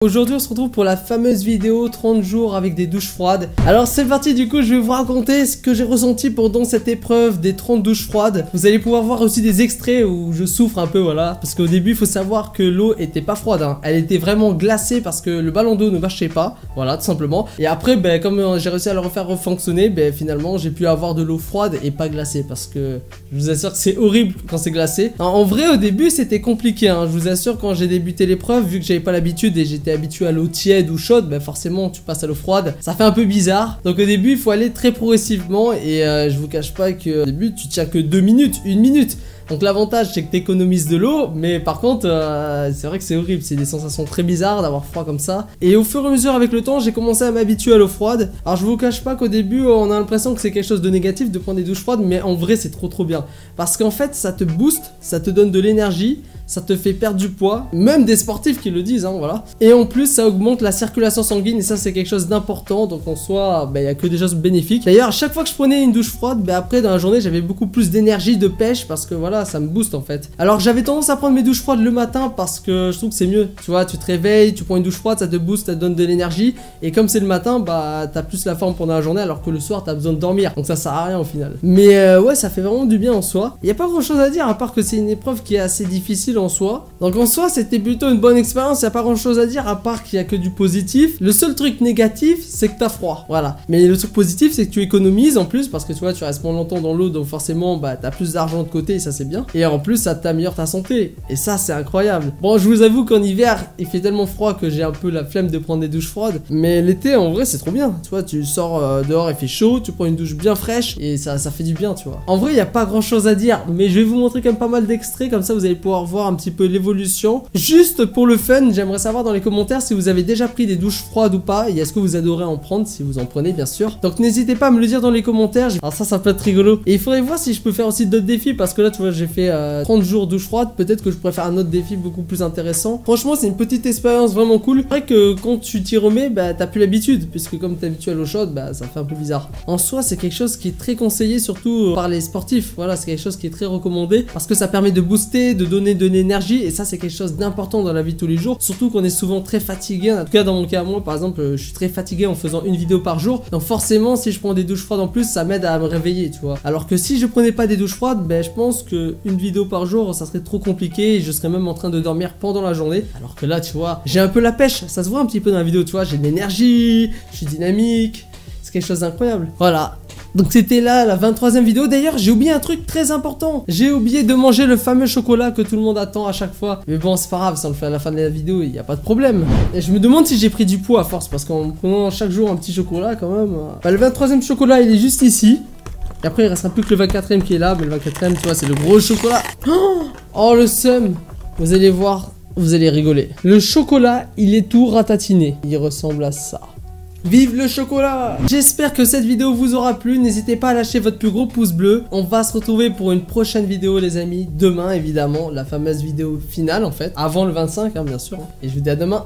Aujourd'hui on se retrouve pour la fameuse vidéo 30 jours avec des douches froides. Alors c'est parti, du coup je vais vous raconter ce que j'ai ressenti pendant cette épreuve des 30 douches froides. Vous allez pouvoir voir aussi des extraits où je souffre un peu, voilà. Parce qu'au début il faut savoir que l'eau était pas froide, hein. Elle était vraiment glacée parce que le ballon d'eau ne marchait pas. Voilà, tout simplement. Et après, comme j'ai réussi à le refaire refonctionner, finalement j'ai pu avoir de l'eau froide et pas glacée. Parce que je vous assure que c'est horrible quand c'est glacé. En vrai au début c'était compliqué, hein. Je vous assure, quand j'ai débuté l'épreuve, vu que j'avais pas l'habitude et j'étais habitué à l'eau tiède ou chaude, forcément tu passes à l'eau froide, ça fait un peu bizarre. Donc au début il faut aller très progressivement et je vous cache pas que au début tu tiens que 2 minutes, 1 minute. Donc l'avantage c'est que tu économises de l'eau, mais par contre c'est vrai que c'est horrible, c'est des sensations très bizarres d'avoir froid comme ça. Et au fur et à mesure avec le temps j'ai commencé à m'habituer à l'eau froide. Alors je vous cache pas qu'au début on a l'impression que c'est quelque chose de négatif de prendre des douches froides, mais en vrai c'est trop bien. Parce qu'en fait ça te booste, ça te donne de l'énergie, ça te fait perdre du poids, même des sportifs qui le disent, hein, voilà. Et en plus ça augmente la circulation sanguine et ça c'est quelque chose d'important, donc en soi il y a que des choses bénéfiques. D'ailleurs à chaque fois que je prenais une douche froide, après dans la journée j'avais beaucoup plus d'énergie, de pêche, parce que voilà, ça me booste en fait. Alors j'avais tendance à prendre mes douches froides le matin parce que je trouve que c'est mieux, tu vois, tu te réveilles, tu prends une douche froide, ça te booste, ça te donne de l'énergie, et comme c'est le matin, t'as plus la forme pendant la journée, alors que le soir t'as besoin de dormir, donc ça sert à rien au final. Mais ouais, ça fait vraiment du bien en soi. Il y a pas grand chose à dire à part que c'est une épreuve qui est assez difficile en soi. Donc en soi c'était plutôt une bonne expérience, il n'y a pas grand chose à dire à part qu'il y a que du positif. Le seul truc négatif c'est que t'as froid, voilà. Mais le truc positif c'est que tu économises en plus, parce que tu vois tu restes moins longtemps dans l'eau, donc forcément t'as plus d'argent de côté et ça c'est bien. Et en plus ça t'améliore ta santé, et ça c'est incroyable. Bon, je vous avoue qu'en hiver il fait tellement froid que j'ai un peu la flemme de prendre des douches froides, mais l'été en vrai c'est trop bien. Tu vois, tu sors dehors, il fait chaud, tu prends une douche bien fraîche et ça fait du bien, tu vois. En vrai il n'y a pas grand chose à dire, mais je vais vous montrer quand même pas mal d'extraits, comme ça vous allez pouvoir voir un petit peu l'évolution. Juste pour le fun, j'aimerais savoir dans les commentaires si vous avez déjà pris des douches froides ou pas, et est-ce que vous adorez en prendre, si vous en prenez bien sûr. Donc n'hésitez pas à me le dire dans les commentaires. Alors ça peut être rigolo. Et il faudrait voir si je peux faire aussi d'autres défis, parce que là tu vois j'ai fait 30 jours douche froide, peut-être que je pourrais faire un autre défi beaucoup plus intéressant. Franchement c'est une petite expérience vraiment cool. C'est vrai que quand tu t'y remets, t'as plus l'habitude, puisque comme t'es habitué à l'eau chaude, ça fait un peu bizarre. En soi c'est quelque chose qui est très conseillé, surtout par les sportifs. Voilà, c'est quelque chose qui est très recommandé, parce que ça permet de booster, de donner de l'énergie, et ça c'est quelque chose d'important dans la vie de tous les jours, surtout qu'on est souvent très fatigué. En tout cas dans mon cas, moi par exemple je suis très fatigué en faisant une vidéo par jour, donc forcément si je prends des douches froides en plus, ça m'aide à me réveiller, tu vois. Alors que si je prenais pas des douches froides, je pense que une vidéo par jour ça serait trop compliqué, et je serais même en train de dormir pendant la journée. Alors que là tu vois, j'ai un peu la pêche, ça se voit un petit peu dans la vidéo, tu vois, j'ai de l'énergie, je suis dynamique, c'est quelque chose d'incroyable. Voilà. Donc c'était là la 23e vidéo. D'ailleurs j'ai oublié un truc très important, j'ai oublié de manger le fameux chocolat que tout le monde attend à chaque fois. Mais bon c'est pas grave, ça on le fait à la fin de la vidéo, il n'y a pas de problème. Et je me demande si j'ai pris du poids à force, parce qu'en prenant chaque jour un petit chocolat quand même. Le 23e chocolat il est juste ici. Et après il restera plus que le 24e qui est là. Mais le 24e tu vois c'est le gros chocolat. Oh le seum. Vous allez voir, vous allez rigoler. Le chocolat il est tout ratatiné, il ressemble à ça. Vive le chocolat! J'espère que cette vidéo vous aura plu. N'hésitez pas à lâcher votre plus gros pouce bleu. On va se retrouver pour une prochaine vidéo les amis. Demain évidemment, la fameuse vidéo finale en fait. Avant le 25 bien sûr. Et je vous dis à demain.